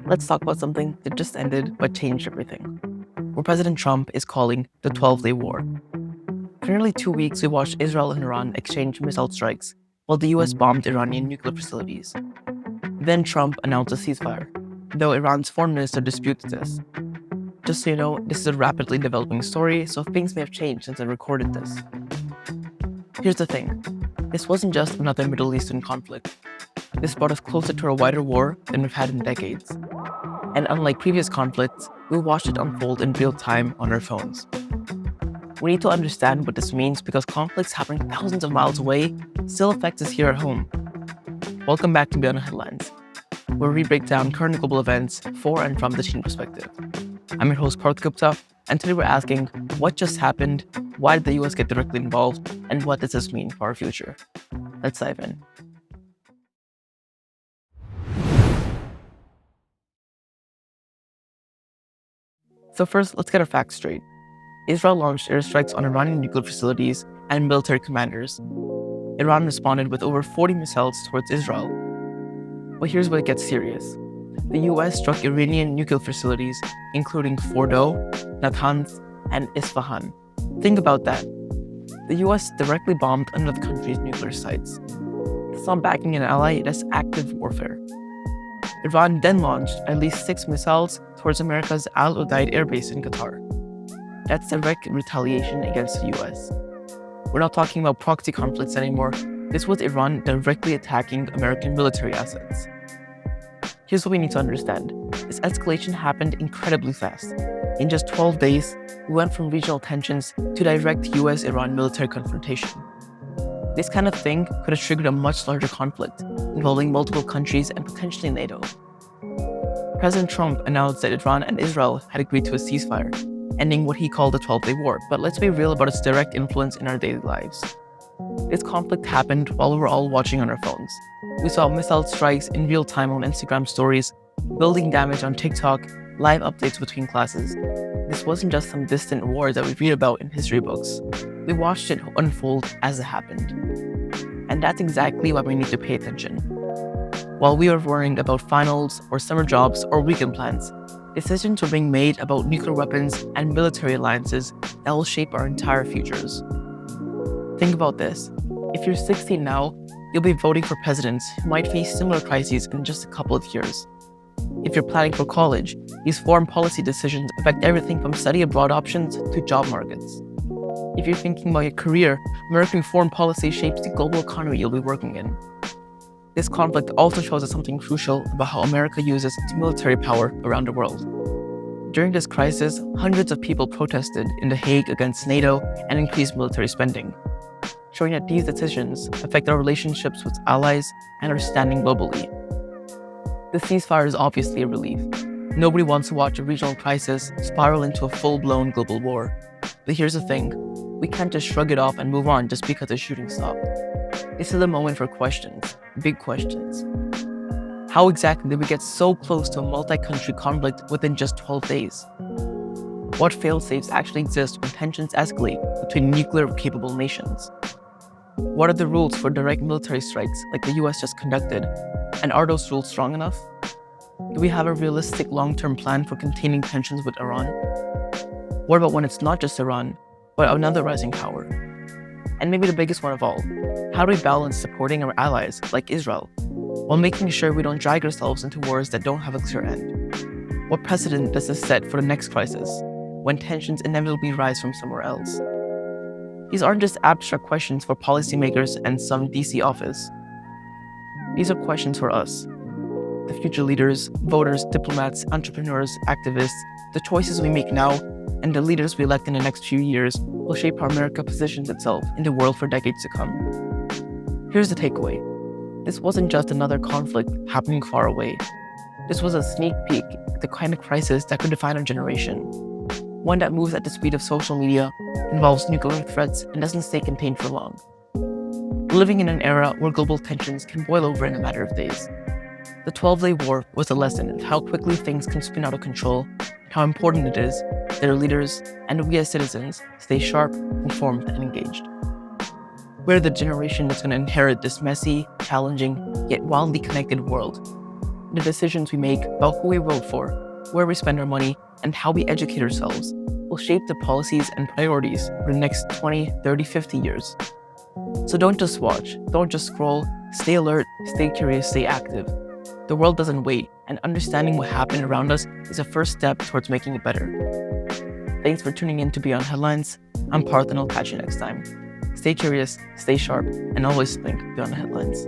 Let's talk about something that just ended but changed everything. What President Trump is calling the 12-day war. For nearly 2 weeks, we watched Israel and Iran exchange missile strikes while the US bombed Iranian nuclear facilities. Then Trump announced a ceasefire, though Iran's foreign minister disputed this. Just so you know, this is a rapidly developing story, so things may have changed since I recorded this. Here's the thing. This wasn't just another Middle Eastern conflict. This brought us closer to a wider war than we've had in decades. And unlike previous conflicts, we watched it unfold in real time on our phones. We need to understand what this means because conflicts happening thousands of miles away still affect us here at home. Welcome back to Beyond the Headlines, where we break down current global events for and from the teen perspective. I'm your host Parth Gupta, and today we're asking what just happened, why did the US get directly involved, and what does this mean for our future? Let's dive in. So first, let's get our facts straight. Israel launched airstrikes on Iranian nuclear facilities and military commanders. Iran responded with over 40 missiles towards Israel. But here's where it gets serious. The US struck Iranian nuclear facilities, including Fordow, Natanz, and Isfahan. Think about that. The US directly bombed another country's nuclear sites. It's not backing an ally, that's active warfare. Iran then launched at least 6 missiles towards America's Al Udeid airbase in Qatar. That's direct retaliation against the US. We're not talking about proxy conflicts anymore. This was Iran directly attacking American military assets. Here's what we need to understand. This escalation happened incredibly fast. In just 12 days, we went from regional tensions to direct US-Iran military confrontation. This kind of thing could have triggered a much larger conflict, involving multiple countries and potentially NATO. President Trump announced that Iran and Israel had agreed to a ceasefire, ending what he called the 12-day war, but let's be real about its direct influence in our daily lives. This conflict happened while we were all watching on our phones. We saw missile strikes in real time on Instagram stories, building damage on TikTok, live updates between classes. This wasn't just some distant war that we read about in history books. We watched it unfold as it happened. And that's exactly why we need to pay attention. While we are worrying about finals or summer jobs or weekend plans, decisions are being made about nuclear weapons and military alliances that will shape our entire futures. Think about this. If you're 16 now, you'll be voting for presidents who might face similar crises in just a couple of years. If you're planning for college, these foreign policy decisions affect everything from study abroad options to job markets. If you're thinking about your career, American foreign policy shapes the global economy you'll be working in. This conflict also shows us something crucial about how America uses its military power around the world. During this crisis, hundreds of people protested in The Hague against NATO and increased military spending, showing that these decisions affect our relationships with allies and our standing globally. The ceasefire is obviously a relief. Nobody wants to watch a regional crisis spiral into a full-blown global war. But here's the thing, we can't just shrug it off and move on just because the shooting stopped. This is a moment for questions, big questions. How exactly did we get so close to a multi-country conflict within just 12 days? What fail-safes actually exist when tensions escalate between nuclear-capable nations? What are the rules for direct military strikes like the US just conducted? And are those rules strong enough? Do we have a realistic long-term plan for containing tensions with Iran? What about when it's not just Iran, but another rising power? And maybe the biggest one of all, how do we balance supporting our allies like Israel while making sure we don't drag ourselves into wars that don't have a clear end? What precedent does this set for the next crisis, when tensions inevitably rise from somewhere else? These aren't just abstract questions for policymakers and some DC office. These are questions for us, the future leaders, voters, diplomats, entrepreneurs, activists. The choices we make now and the leaders we elect in the next few years will shape how America positions itself in the world for decades to come. Here's the takeaway. This wasn't just another conflict happening far away. This was a sneak peek at the kind of crisis that could define our generation. One that moves at the speed of social media, involves nuclear threats, and doesn't stay contained for long. We're living in an era where global tensions can boil over in a matter of days. The 12-day war was a lesson in how quickly things can spin out of control, and how important it is that our leaders and we as citizens stay sharp, informed, and engaged. We're the generation that's going to inherit this messy, challenging, yet wildly connected world. The decisions we make about who we vote for, where we spend our money, and how we educate ourselves will shape the policies and priorities for the next 20, 30, 50 years. So don't just watch, don't just scroll, stay alert, stay curious, stay active. The world doesn't wait, and understanding what happened around us is a first step towards making it better. Thanks for tuning in to Beyond Headlines. I'm Parth, and I'll catch you next time. Stay curious, stay sharp, and always think beyond the headlines.